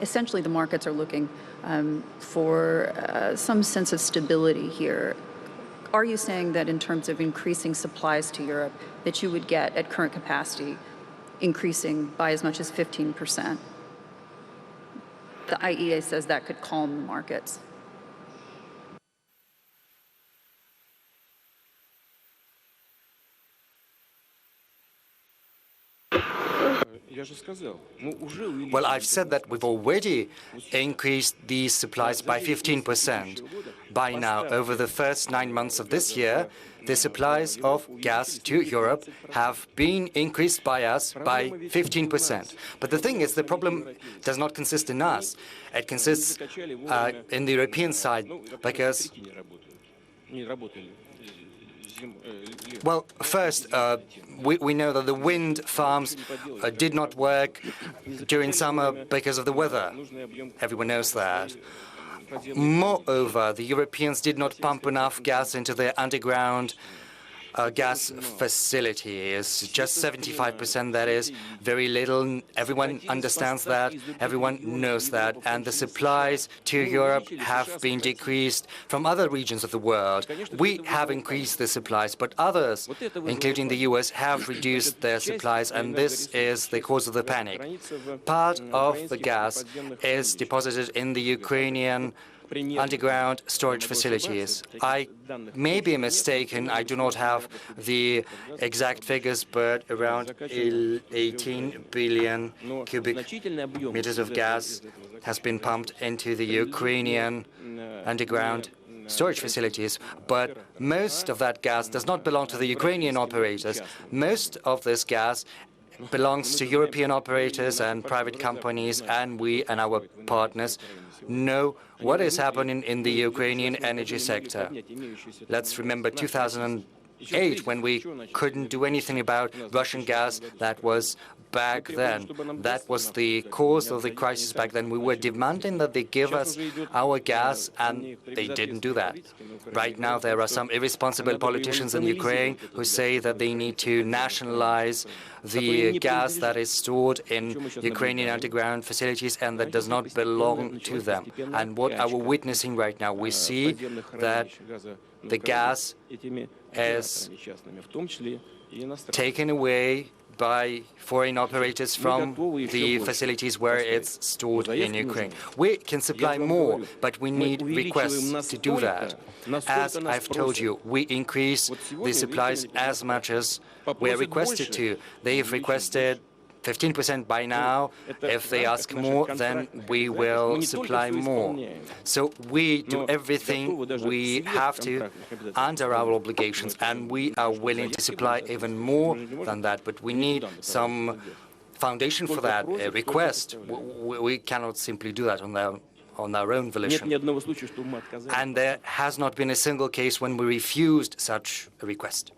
essentially the markets are looking for some sense of stability here. Are you saying that in terms of increasing supplies to Europe, that you would get at current capacity increasing by as much as 15%? The IEA says that could calm the markets. Well, I've said that we've already increased these supplies by 15%. By now, over the first 9 months of this year, the supplies of gas to Europe have been increased by us by 15%. But the thing is, the problem does not consist in us. It consists in the European side, because well, first, we know that the wind farms did not work during summer because of the weather. Everyone knows that. Moreover, the Europeans did not pump enough gas into their underground gas facilities. Just 75%, that is very little. Everyone understands that. Everyone knows that. And the supplies to Europe have been decreased from other regions of the world. We have increased the supplies, but others, including the US, have reduced their supplies, and this is the cause of the panic. Part of the gas is deposited in the Ukrainian underground storage facilities. I may be mistaken, I do not have the exact figures, but around 18 billion cubic meters of gas has been pumped into the Ukrainian underground storage facilities. But most of that gas does not belong to the Ukrainian operators. Most of this gas belongs to European operators and private companies, and we and our partners know what is happening in the Ukrainian energy sector. Let's remember 2008, when we couldn't do anything about Russian gas. That was back then. That was the cause of the crisis back then. We were demanding that they give us our gas, and they didn't do that. Right now, there are some irresponsible politicians in Ukraine who say that they need to nationalize the gas that is stored in Ukrainian underground facilities and that does not belong to them. And what are we witnessing right now? We see that the gas is taken away by foreign operators from the facilities where it's stored in Ukraine. We can supply more, but we need requests to do that. As I've told you, we increase the supplies as much as we're requested to. They've requested 15% by now. If they ask more, then we will supply more. So we do everything we have to under our obligations, and we are willing to supply even more than that. But we need some foundation for that, a request. We cannot simply do that on our own volition. And there has not been a single case when we refused such a request.